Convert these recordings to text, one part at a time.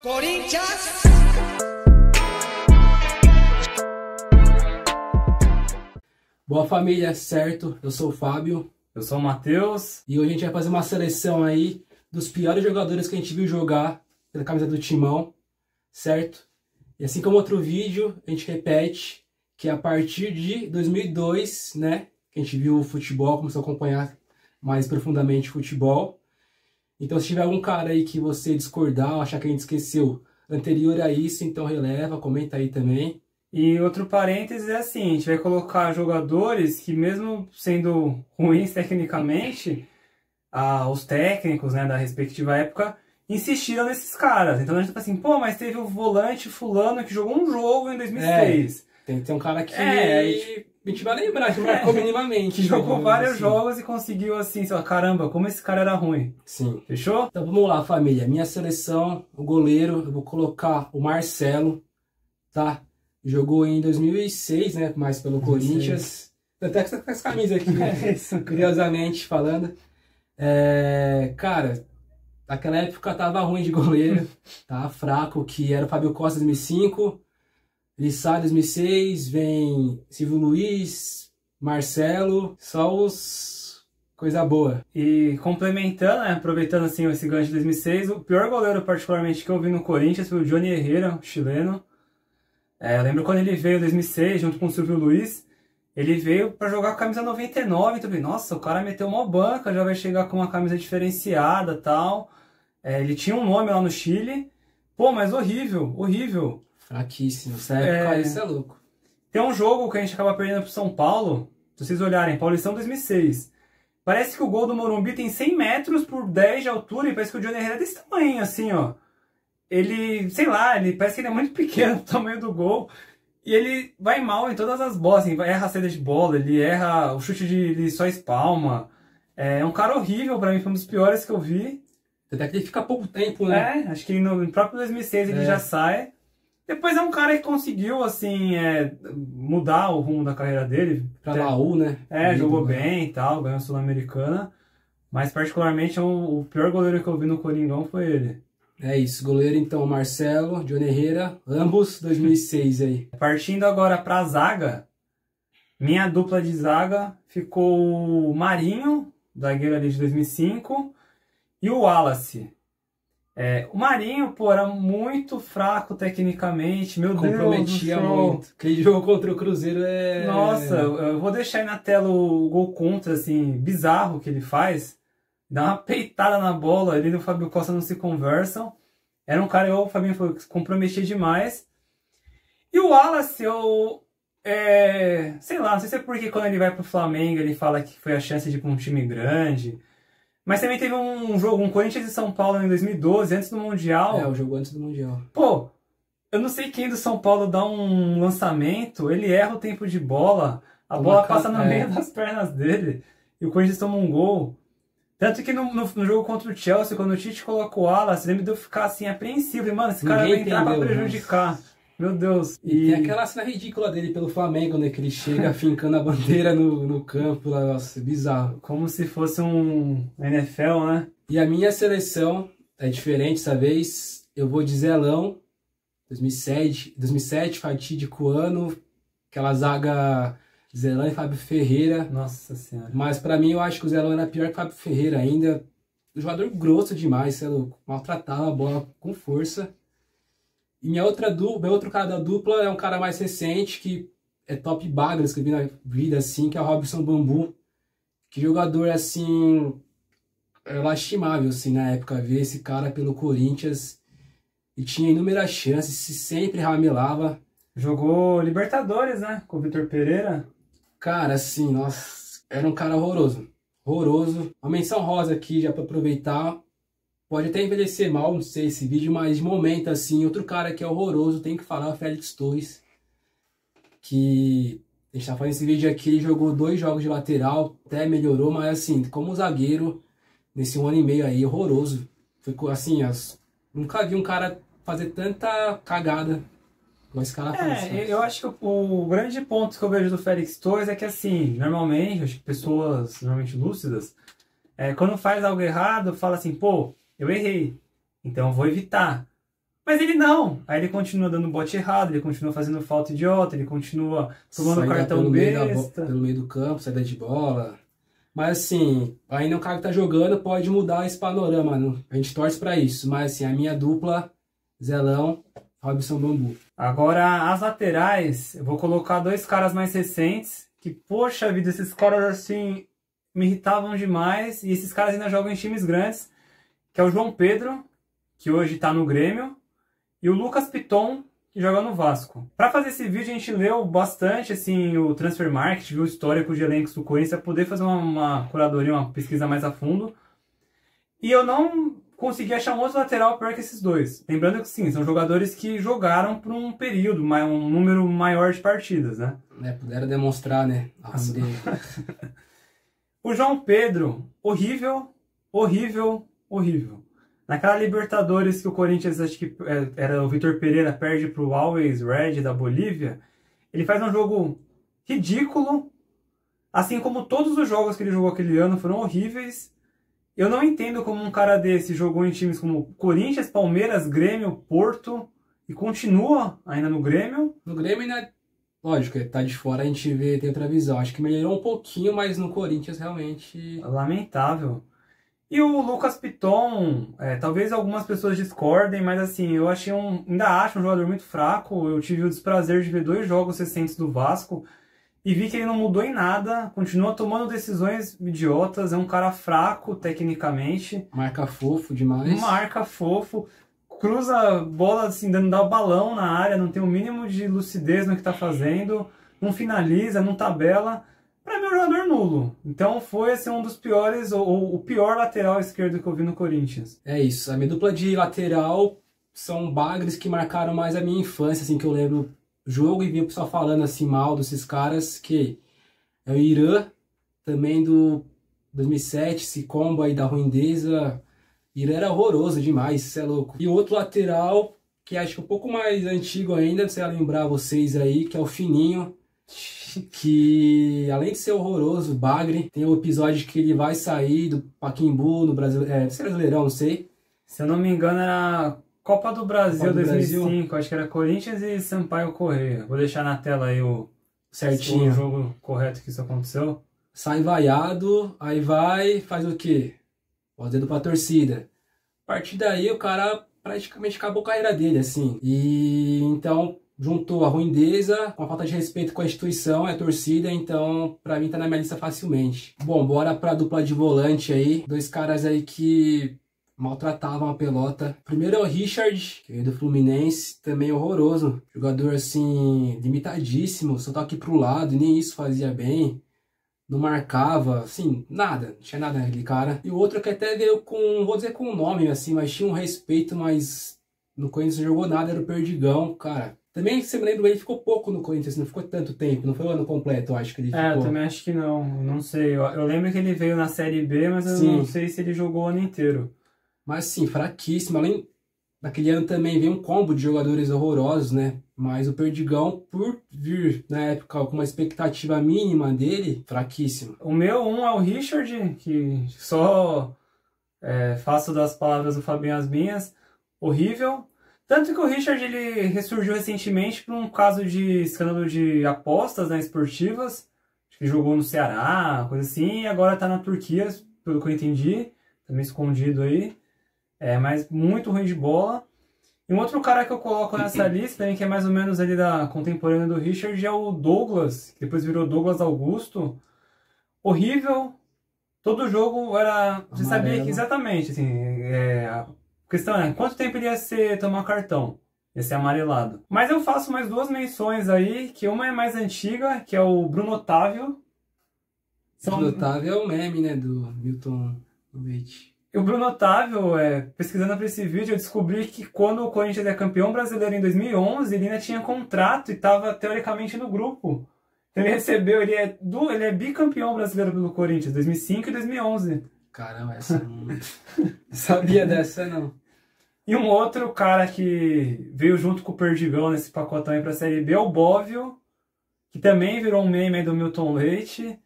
Corinthians! Boa família, certo? Eu sou o Fábio. Eu sou o Matheus. E hoje a gente vai fazer uma seleção aí dos piores jogadores que a gente viu jogar pela camisa do Timão, certo? E assim como outro vídeo, a gente repete que a partir de 2002, né, que a gente viu o futebol, começou a acompanhar mais profundamente o futebol. Então se tiver algum cara aí que você discordar ou achar que a gente esqueceu anterior a isso, então releva, comenta aí também. E outro parênteses é assim, a gente vai colocar jogadores que mesmo sendo ruins tecnicamente, os técnicos, né, da respectiva época insistiram nesses caras. Então a gente tá assim, pô, mas teve o volante fulano que jogou um jogo em 2006. Tem que ter um cara que a gente vai lembrar, que marcou minimamente. Que jogou vários assim. jogos e conseguiu assim, sei lá, caramba, como esse cara era ruim. Sim. Fechou? Então vamos lá, família. Minha seleção, o goleiro, eu vou colocar o Marcelo, tá? Jogou em 2006, né? Mais pelo 2006. Corinthians. Até que com essa camisa aqui, né? Curiosamente falando. Cara, naquela época tava ruim de goleiro, tá fraco, que era o Fábio Costa 2005, ele sai 2006, vem Silvio Luiz, Marcelo, só os coisa boa. E complementando, né, aproveitando assim esse gancho de 2006, o pior goleiro particularmente que eu vi no Corinthians foi o Johnny Herrera, o chileno. Eu lembro quando ele veio em 2006, junto com o Silvio Luiz, ele veio para jogar com a camisa 99, então eu falei, nossa, o cara meteu uma banca, já vai chegar com uma camisa diferenciada e tal. Ele tinha um nome lá no Chile, pô, mas horrível, horrível. Fraquíssimo, essa época isso é louco. Tem um jogo que a gente acaba perdendo pro São Paulo, se vocês olharem, Paulistão 2006. Parece que o gol do Morumbi tem 100 metros por 10 de altura e parece que o Johnny Herrera é desse tamanho, assim, ó. Ele, sei lá, ele parece que ele é muito pequeno do tamanho do gol. E ele vai mal em todas as bolas, assim, erra a saída de bola, ele erra o chute ele só espalma. É um cara horrível pra mim, foi um dos piores que eu vi. Até que ele fica pouco tempo, né? Acho que no próprio 2006 ele já sai. Depois é um cara que conseguiu, assim, mudar o rumo da carreira dele. Pra Laú, né? Jogou bem e tal, ganhou a Sul-Americana. Mas particularmente o pior goleiro que eu vi no Coringão foi ele. É isso, goleiro então, Marcelo, Johnny Herrera, ambos 2006 aí. Partindo agora pra zaga, minha dupla de zaga ficou o Marinho, zagueiro ali de 2005, e o Wallace. O Marinho, pô, era muito fraco tecnicamente, meu Deus. Comprometia muito. Aquele jogo contra o Cruzeiro Nossa, eu vou deixar aí na tela o gol contra, assim, bizarro que ele faz. Dá uma peitada na bola, ele e o Fábio Costa não se conversam. Era um cara, o Fabinho falou, que se comprometia demais. E o Wallace, sei lá, não sei se é porque quando ele vai pro Flamengo ele fala que foi a chance de ir pra um time grande. Mas também teve um jogo, um Corinthians e São Paulo em 2012, antes do Mundial. O jogo antes do Mundial. Pô, eu não sei quem do São Paulo dá um lançamento, ele erra o tempo de bola, a bola passa no meio das pernas dele, e o Corinthians toma um gol. Tanto que no jogo contra o Chelsea, quando o Tite coloca o Wallace, lembra de eu ficar assim, apreensivo. Mano, esse cara vai entrar pra prejudicar. Nossa. Meu Deus. E tem aquela cena ridícula dele pelo Flamengo, né? Que ele chega fincando a bandeira no campo lá. Nossa, bizarro. Como se fosse um NFL, né? E a minha seleção é diferente dessa vez. Eu vou de Zelão, 2007, fatídico ano. Aquela zaga... Zelão e Fábio Ferreira. Nossa Senhora. Mas pra mim eu acho que o Zelão era pior que o Fábio Ferreira ainda. Um jogador grosso demais, sei lá, maltratava a bola com força. E meu outro cara da dupla é um cara mais recente, que é top bagras que eu vi na vida, assim, que é o Robson Bambu. Que jogador, assim, lastimável, assim, na época, ver esse cara pelo Corinthians. E tinha inúmeras chances, sempre ramelava. Jogou Libertadores, né, com o Vitor Pereira. Cara, assim, nossa, era um cara horroroso. Horroroso. Uma menção rosa aqui, já pra aproveitar. Pode até envelhecer mal, não sei, esse vídeo, mas de momento, assim, outro cara que é horroroso, tem que falar, o Félix Torres. Que a gente tá fazendo esse vídeo aqui, ele jogou 2 jogos de lateral, até melhorou, mas assim, como zagueiro, nesse 1 ano e meio aí, horroroso. Ficou assim, nunca vi um cara fazer tanta cagada. Esse cara eu acho que o grande ponto que eu vejo do Félix Torres é que, assim, normalmente, acho que pessoas normalmente lúcidas, quando faz algo errado, fala assim, pô, eu errei, então eu vou evitar. Mas ele não. Aí ele continua dando bote errado, ele continua fazendo falta idiota, ele continua tomando cartão besta. Pelo meio do campo, saída de bola. Mas assim, ainda o cara que tá jogando pode mudar esse panorama, né? A gente torce pra isso. Mas assim, a minha dupla, Zelão, Robson Bambu. Agora, as laterais, eu vou colocar dois caras mais recentes, que, poxa vida, esses caras assim me irritavam demais, e esses caras ainda jogam em times grandes, que é o João Pedro, que hoje tá no Grêmio, e o Lucas Piton, que joga no Vasco. Para fazer esse vídeo, a gente leu bastante assim, o Transfer Market, viu o histórico de elencos do Corinthians, para poder fazer uma curadoria, uma pesquisa mais a fundo. E eu não consegui achar um outro lateral pior que esses dois. Lembrando que sim, são jogadores que jogaram por um período, um número maior de partidas, né? Puderam demonstrar, né? A dele. O João Pedro, horrível, horrível, horrível. Naquela Libertadores que o Corinthians, acho que era o Vitor Pereira, perde para o Always Red da Bolívia, ele faz um jogo ridículo, assim como todos os jogos que ele jogou aquele ano foram horríveis. Eu não entendo como um cara desse jogou em times como Corinthians, Palmeiras, Grêmio, Porto e continua ainda no Grêmio. No Grêmio ainda, lógico, ele tá de fora, a gente vê, tem outra visão. Acho que melhorou um pouquinho, mas no Corinthians realmente... Lamentável. E o Lucas Piton, talvez algumas pessoas discordem, mas assim, eu achei ainda acho um jogador muito fraco. Eu tive o desprazer de ver 2 jogos recentes do Vasco e vi que ele não mudou em nada, continua tomando decisões idiotas, é um cara fraco tecnicamente. Marca fofo demais. Marca fofo, cruza bola assim, dando dar o balão na área, não tem o mínimo de lucidez no que está fazendo, não finaliza, não tabela. Para mim é um jogador nulo. Então foi assim, um dos piores, ou o pior lateral esquerdo que eu vi no Corinthians. É isso, a minha dupla de lateral são bagres que marcaram mais a minha infância, assim, que eu lembro jogo e vi o pessoal falando assim mal desses caras, que é o Irã, também do 2007, esse combo aí da ruindeza. Irã era horroroso demais, isso é louco. E outro lateral, que acho que é um pouco mais antigo ainda, não sei lembrar vocês aí, que é o Fininho, que além de ser horroroso, bagre, tem o episódio que ele vai sair do Pacaembu no Brasil, Brasileirão, não sei. Se eu não me engano era Copa do Brasil 2005, acho que era Corinthians e Sampaio Corrêa. Vou deixar na tela aí certinho o jogo correto que isso aconteceu. Sai vaiado, aí vai, faz o quê? O dedo pra torcida. A partir daí o cara praticamente acabou a carreira dele, assim. E então juntou a ruindeza com a falta de respeito com a instituição, a torcida, então pra mim tá na minha lista facilmente. Bom, bora pra dupla de volante aí. 2 caras aí que maltratavam a pelota. Primeiro é o Richard, que é do Fluminense, também horroroso. Jogador assim, limitadíssimo, só toque pro lado, e nem isso fazia bem. Não marcava, assim, nada, não tinha nada naquele cara. E o outro que até veio com, vou dizer com o nome, assim, mas tinha um respeito, mas no Corinthians não jogou nada, era o Perdigão, cara. Também, se eu me lembro, ele ficou pouco no Corinthians, não ficou tanto tempo, não foi o ano completo, eu acho que ele ficou. Eu também acho que não sei. Eu lembro que ele veio na Série B, mas eu não sei se ele jogou o ano inteiro. Mas sim, fraquíssimo. Além daquele ano também veio um combo de jogadores horrorosos, né? Mas o Perdigão, por vir na época com uma expectativa mínima dele, fraquíssimo. O meu é o Richard, que só faço das palavras do Fabinho as minhas, horrível. Tanto que o Richard ele ressurgiu recentemente por um caso de escândalo de apostas, né, esportivas. Acho que jogou no Ceará, coisa assim, e agora tá na Turquia, pelo que eu entendi, também escondido aí. Mas muito ruim de bola. E um outro cara que eu coloco nessa lista, também, que é mais ou menos ali da contemporânea do Richard, é o Douglas, que depois virou Douglas Augusto. Horrível. Todo jogo era... Você sabia que exatamente, assim... A questão é, quanto tempo ele ia tomar cartão? Ia ser amarelado. Mas eu faço mais 2 menções aí, que uma é mais antiga, que é o Bruno Otávio. Bruno Otávio é o meme, né, do Milton Leite. O Bruno Otávio, pesquisando para esse vídeo, eu descobri que quando o Corinthians é campeão brasileiro em 2011, ele ainda tinha contrato e estava teoricamente no grupo. Então ele recebeu, ele é bicampeão brasileiro pelo Corinthians, 2005 e 2011. Caramba, essa não sabia dessa não. E um outro cara que veio junto com o Perdigão nesse pacotão aí para a Série B é o Bóvio, que também virou um meme aí do Milton Leite,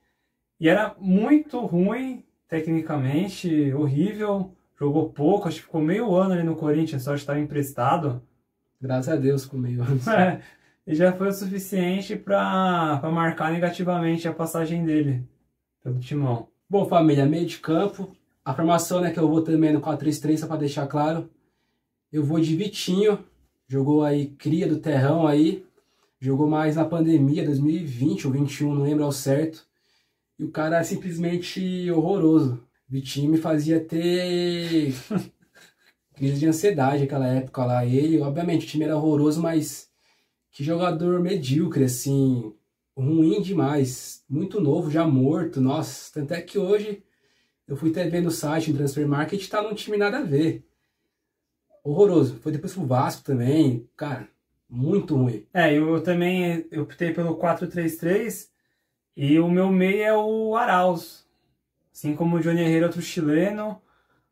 e era muito ruim tecnicamente, horrível, jogou pouco, acho que ficou meio ano ali no Corinthians, só estava emprestado, Graças a Deus com meio ano. E já foi o suficiente para marcar negativamente a passagem dele pelo Timão. Bom, família, meio de campo. A formação, né, que eu vou também no 4-3-3, só para deixar claro. Eu vou de Vitinho. Jogou aí, cria do Terrão aí. Jogou mais na pandemia, 2020 ou 2021, não lembro ao certo. E o cara é simplesmente horroroso. Vitinho me fazia ter crise de ansiedade naquela época lá. Ele, obviamente, o time era horroroso, mas que jogador medíocre, assim, ruim demais. Muito novo, já morto, nossa. Tanto é que hoje eu fui até ver no site, em Transfer Market, tá num time nada a ver. Horroroso. Foi depois pro Vasco também, cara, muito ruim. Eu também optei pelo 4-3-3 e o meu meio é o Arauz. Assim como o Johnny Herrera, outro chileno.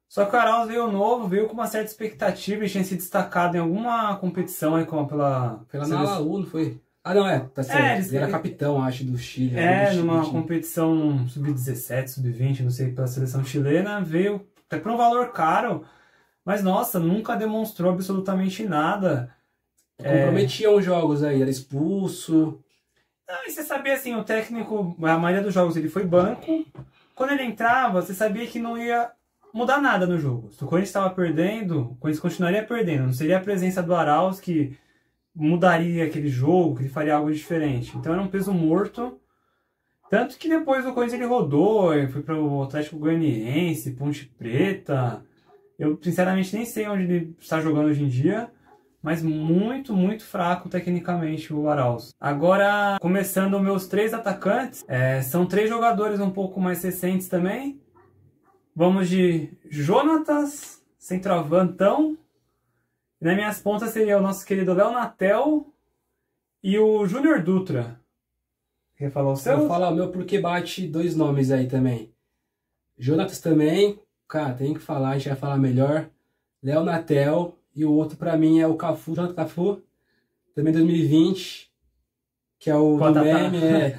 Só que o Arauz veio novo, veio com uma certa expectativa e tinha se destacado em alguma competição aí pela na Laú, não foi? Ah, não, tá certo. Ele era capitão, acho, do Chile. Numa competição sub-17, sub-20, não sei, pela seleção chilena. Veio até por um valor caro, mas nossa, nunca demonstrou absolutamente nada. Comprometia os jogos aí, era expulso. Não, e você sabia assim, o técnico, a maioria dos jogos ele foi banco. Quando ele entrava, você sabia que não ia mudar nada no jogo. Se o Corinthians estava perdendo, o Corinthians continuaria perdendo. Não seria a presença do Arauz que mudaria aquele jogo, que ele faria algo diferente. Então era um peso morto. Tanto que depois o Corinthians ele rodou, ele foi para o Atlético Goianiense, Ponte Preta. Eu sinceramente nem sei onde ele está jogando hoje em dia. Mas muito, muito fraco tecnicamente o Arauz. Agora, começando meus 3 atacantes, são 3 jogadores um pouco mais recentes também. Vamos de Jonatas, centroavantão. E nas minhas pontas seria o nosso querido Léo Natel e o Júnior Dutra. Quer falar o seu? Eu vou falar o meu porque bate 2 nomes aí também. Jonatas também, cara, tem que falar, a gente vai falar melhor. Léo Natel. E o outro pra mim é o Cafu, Jonathan Cafu, também 2020, que é o do meme,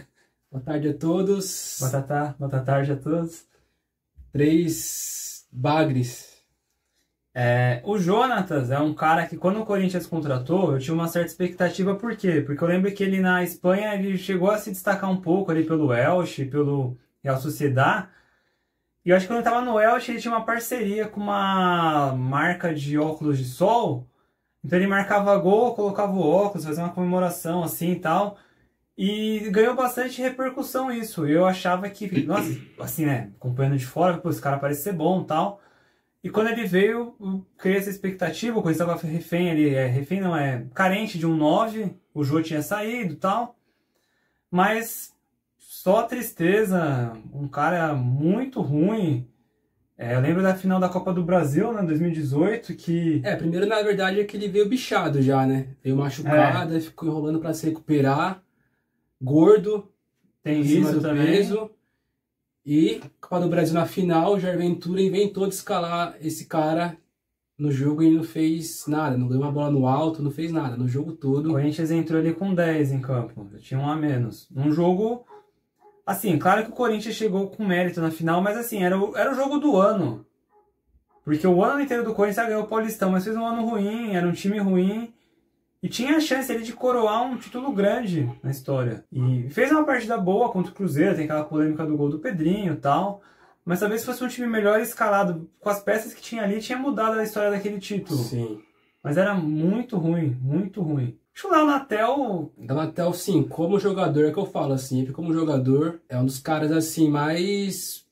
Boa tarde a todos. Boa tarde a todos. 3 bagres. O Jonatas é um cara que quando o Corinthians contratou, eu tinha uma certa expectativa, por quê? Porque eu lembro que ele na Espanha ele chegou a se destacar um pouco ali pelo Elche, pelo Real Sociedad. E eu acho que quando ele estava no Elche, ele tinha uma parceria com uma marca de óculos de sol. Então ele marcava gol, colocava o óculos, fazia uma comemoração assim e tal. E ganhou bastante repercussão isso. Eu achava que, nossa, assim, né, acompanhando de fora, pô, esse cara parece ser bom e tal. E quando ele veio, eu criei essa expectativa, o Corinthians estava refém, carente de um 9, o Jô tinha saído e tal. Mas só tristeza, um cara muito ruim. Eu lembro da final da Copa do Brasil, né, 2018, que... Primeiro, na verdade, é que ele veio bichado já, né? Veio machucado, ficou enrolando pra se recuperar. Gordo, tem isso também. Peso. E Copa do Brasil na final, o Jair Ventura inventou de escalar esse cara no jogo e não fez nada. Não deu uma bola no alto, não fez nada. No jogo todo. O Corinthians entrou ali com 10 em campo. Tinha um a menos. Um jogo... Assim, claro que o Corinthians chegou com mérito na final, mas assim, era o jogo do ano. Porque o ano inteiro do Corinthians ganhou o Paulistão, mas fez um ano ruim, era um time ruim. E tinha a chance ali de coroar um título grande na história. E fez uma partida boa contra o Cruzeiro, tem aquela polêmica do gol do Pedrinho e tal. Mas talvez se fosse um time melhor escalado, com as peças que tinha ali, tinha mudado a história daquele título. Sim. Mas era muito ruim, muito ruim. Acho que o Léo Natel... Léo Natel, sim, como jogador, é que eu falo assim, como jogador, é um dos caras, assim, mais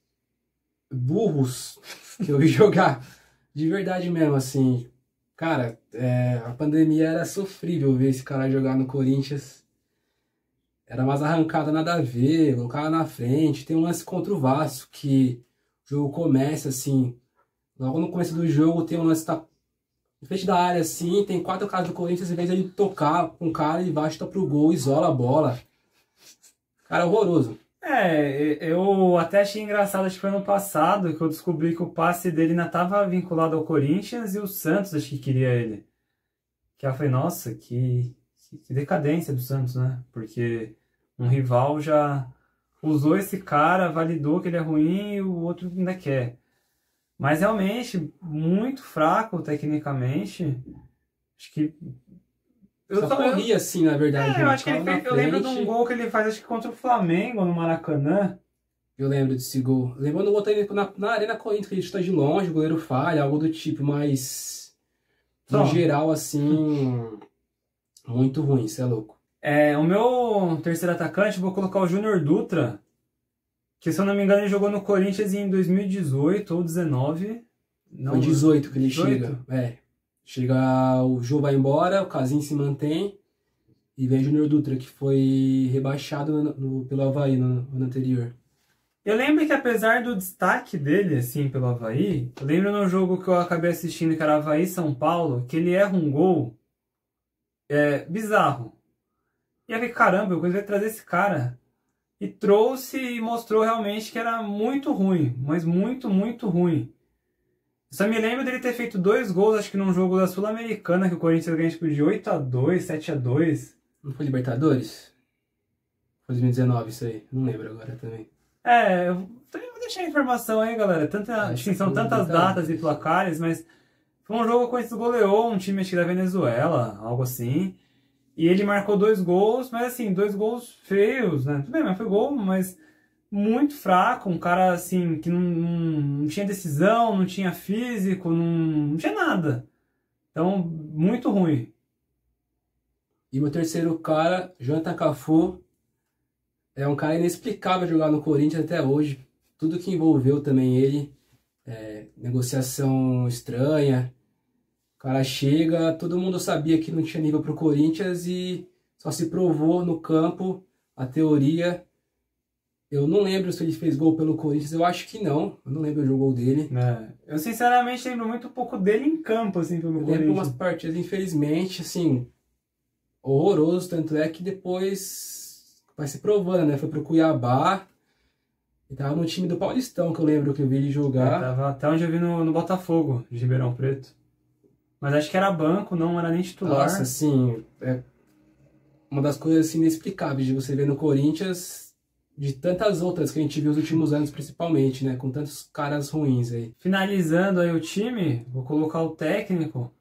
burros que eu vi jogar. De verdade mesmo, assim. Cara, a pandemia era sofrível ver esse cara jogar no Corinthians. Era mais arrancada, nada a ver, colocava na frente. Tem um lance contra o Vasco, que o jogo começa, assim, logo no começo do jogo tem um lance que tá em frente da área, assim, tem 4 caras do Corinthians, em vez de ele tocar com o cara, ele vai, chuta pro gol, isola a bola. Cara, horroroso. Eu até achei engraçado, acho que foi ano passado, que eu descobri que o passe dele ainda estava vinculado ao Corinthians e o Santos acho que queria ele. Que eu falei, nossa, que decadência do Santos, né? Porque um rival já usou esse cara, validou que ele é ruim e o outro ainda quer. Mas realmente, muito fraco tecnicamente. Acho que Eu Só corria assim, na verdade. eu né? acho que ele Ficava fez, na eu lembro de um frente. gol que ele faz, acho que contra o Flamengo, no Maracanã. Eu lembro desse gol. Lembrando o gol também na Arena Corinthians, que ele chuta de longe, o goleiro falha, algo do tipo, mas no Só. geral, assim, muito ruim, isso é louco. O meu terceiro atacante, eu vou colocar o Júnior Dutra, que se eu não me engano ele jogou no Corinthians em 2018 ou 19. Não, Foi 18 que ele 18? chega. Chega, o Jô vai embora, o Casim se mantém, e vem o Júnior Dutra, que foi rebaixado pelo Avaí no ano anterior. Eu lembro que apesar do destaque dele, assim, pelo Avaí, eu lembro no jogo que eu acabei assistindo, que era Avaí São Paulo, que ele erra um gol bizarro. E eu falei, caramba, eu consegui trazer esse cara. E trouxe e mostrou realmente que era muito ruim, mas muito, muito ruim. Eu só me lembro dele ter feito 2 gols, acho que num jogo da Sul-Americana, que o Corinthians ganhou tipo, de 8-2, 7-2. Não foi Libertadores? Foi 2019 isso aí, não lembro agora também. Eu também vou deixar a informação aí, galera. Acho que são tantas datas e placares, mas foi um jogo que o Corinthians goleou um time acho que da Venezuela, algo assim. E ele marcou 2 gols, mas assim, 2 gols feios, né? Tudo bem, mas foi gol, mas muito fraco. Um cara assim, que não tinha decisão, não tinha físico, não tinha nada. Então, muito ruim. E meu terceiro cara, Jonathan Cafu, é um cara inexplicável jogar no Corinthians até hoje. Tudo que envolveu também ele, negociação estranha. O cara chega, todo mundo sabia que não tinha nível pro Corinthians e só se provou no campo a teoria. Eu não lembro se ele fez gol pelo Corinthians, eu acho que não. Eu não lembro do gol dele. Eu sinceramente lembro muito pouco dele em campo, assim, pelo Eu lembro Corinthians. umas partidas, infelizmente, assim, horroroso. Tanto é que depois vai se provando, né? Foi pro Cuiabá. E tava no time do Paulistão, que eu lembro que eu vi ele jogar. Tava até onde eu vi no Botafogo, de Ribeirão Preto. Mas acho que era banco, não era nem titular. Nossa, assim, é uma das coisas assim, inexplicáveis de você ver no Corinthians, de tantas outras que a gente viu nos últimos anos, principalmente, né? Com tantos caras ruins aí. Finalizando aí o time, vou colocar o técnico.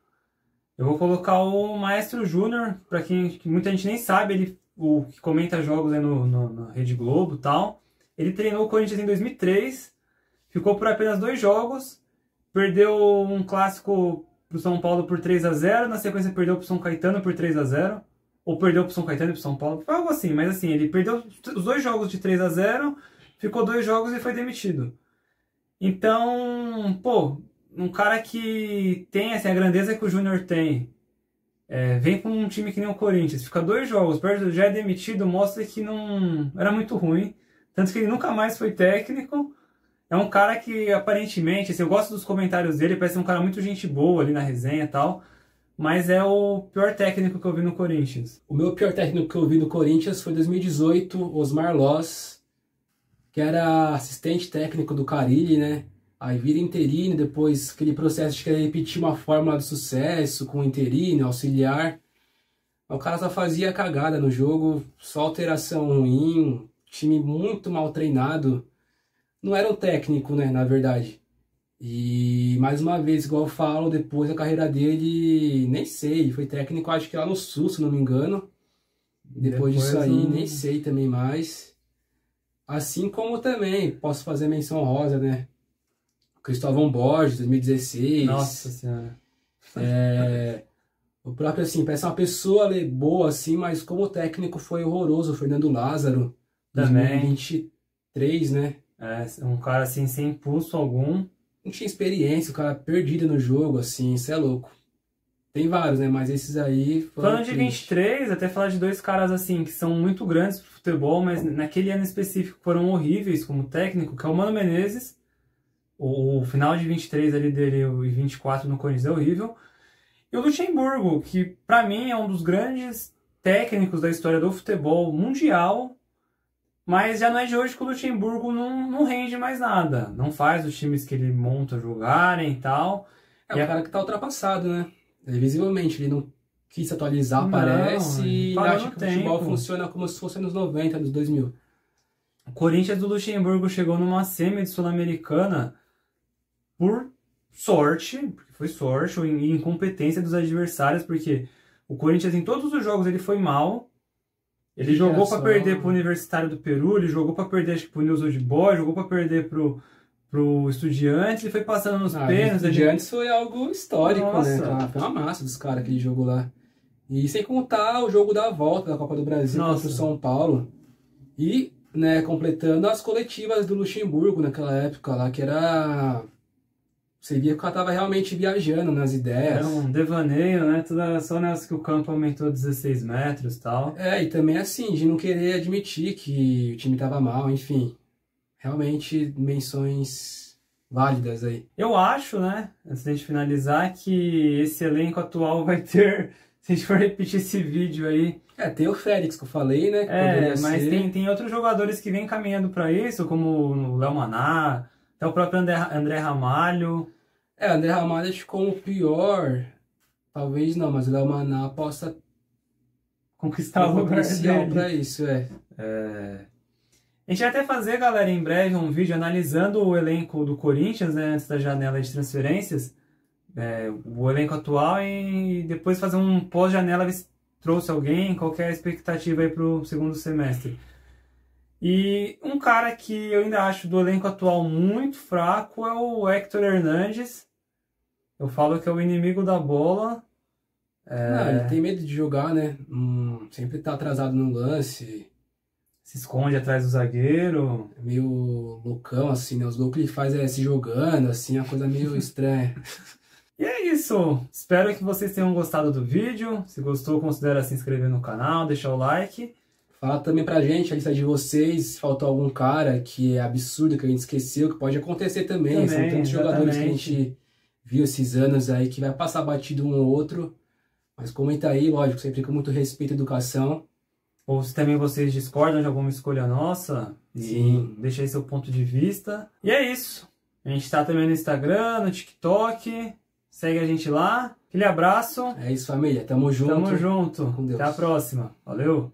Eu vou colocar o Maestro Júnior, pra quem que muita gente nem sabe, ele o que comenta jogos aí na Rede Globo e tal. Ele treinou o Corinthians em 2003, ficou por apenas 2 jogos, perdeu um clássico pro São Paulo por 3-0, na sequência perdeu pro São Caetano por 3-0, ou perdeu pro São Caetano e pro São Paulo, foi algo assim, mas assim, ele perdeu os 2 jogos de 3-0, ficou 2 jogos e foi demitido. Então, pô, um cara que tem assim, a grandeza que o Júnior tem, vem com um time que nem o Corinthians, fica 2 jogos, já é demitido, mostra que não era muito ruim, tanto que ele nunca mais foi técnico. É um cara que, aparentemente, assim, eu gosto dos comentários dele, parece um cara muito gente boa ali na resenha e tal, mas é o pior técnico que eu vi no Corinthians. O meu pior técnico que eu vi no Corinthians foi em 2018, Osmar Loz, que era assistente técnico do Carille, né? Aí vira interino, depois aquele processo de querer repetir uma fórmula de sucesso com interino, auxiliar. O cara só fazia cagada no jogo, só alteração ruim, time muito mal treinado. Não era um técnico, né, na verdade. E, mais uma vez, igual eu falo, depois da carreira dele, nem sei, foi técnico, acho que lá no Sul, se não me engano. Depois disso aí, nem sei também mais. Assim como também, posso fazer menção rosa, né? Cristóvão Borges, 2016. Nossa Senhora. O próprio, assim, parece uma pessoa boa, assim, mas como técnico foi horroroso. O Fernando Lázaro, Também. 2023, né? Um cara assim, sem impulso algum. Não tinha experiência, o cara perdido no jogo, assim, isso é louco. Tem vários, né? Mas esses aí foram Falando de 23, até falar de 2 caras assim, que são muito grandes pro futebol, mas naquele ano específico foram horríveis como técnico, que é o Mano Menezes. O final de 23 ali dele e 24 no Corinthians é horrível. E o Luxemburgo, que pra mim é um dos grandes técnicos da história do futebol mundial, mas já não é de hoje que o Luxemburgo não rende mais nada. Não faz os times que ele monta jogarem e tal. É um cara que tá ultrapassado, né? Visivelmente, ele não quis atualizar, parece, e acha que o futebol funciona como se fosse nos 90, nos 2000. O Corinthians do Luxemburgo chegou numa semi de Sul-Americana por sorte, porque foi sorte, ou incompetência dos adversários, porque O Corinthians, em todos os jogos, ele foi mal. Ele Que jogou para geração. perder pro Universitário do Peru, ele jogou para perder, acho que pro News Old Boys, jogou para perder pro Estudiantes, ele foi passando nos pênaltis. O Estudiantes foi algo histórico, Nossa. né? Cara? Foi uma massa dos caras aquele jogo lá. E sem contar o jogo da volta da Copa do Brasil Nossa. contra o São Paulo. E, né, completando as coletivas do Luxemburgo naquela época lá, que era... Você via que o cara tava realmente viajando nas ideias. Era um devaneio, né? Tudo era só nessa que o campo aumentou 16 metros e tal. É, e também assim, de não querer admitir que o time tava mal, enfim. Realmente, menções válidas aí. Eu acho, né, antes de a gente finalizar, que esse elenco atual vai ter, se a gente for repetir esse vídeo aí... É, tem o Félix que eu falei, né? Que mas ser. tem outros jogadores que vêm caminhando para isso, como o Léo Maná, até o próprio André Ramalho. É, o André Ramalho acho que como o pior, talvez não, mas o Léo Maná possa Conquistar ter o lugar potencial dele. pra isso, é. A gente vai até fazer, galera, em breve um vídeo analisando o elenco do Corinthians, né, antes da janela de transferências, o elenco atual, e depois fazer um pós-janela, ver se trouxe alguém, qual que é a expectativa aí pro segundo semestre. E um cara que eu ainda acho do elenco atual muito fraco é o Héctor Hernandes. Eu falo que é o inimigo da bola. Não, ele tem medo de jogar, né? Sempre tá atrasado no lance. Se esconde atrás do zagueiro. É meio loucão, assim, né? Os gols que ele faz é se jogando, assim, é uma coisa meio estranha. E é isso. Espero que vocês tenham gostado do vídeo. Se gostou, considere se inscrever no canal, deixar o like. Fala também pra gente a lista de vocês, se faltou algum cara que é absurdo, que a gente esqueceu, que pode acontecer também. São tantos jogadores que a gente viu esses anos aí que vai passar batido um ou outro. Mas comenta aí, lógico, sempre com muito respeito e educação. Ou se também vocês discordam de alguma escolha nossa, Sim. Deixa aí seu ponto de vista. E é isso. A gente tá também no Instagram, no TikTok. Segue a gente lá. Aquele abraço. É isso, família. Tamo junto. Tamo junto. Com Deus. Até a próxima. Valeu.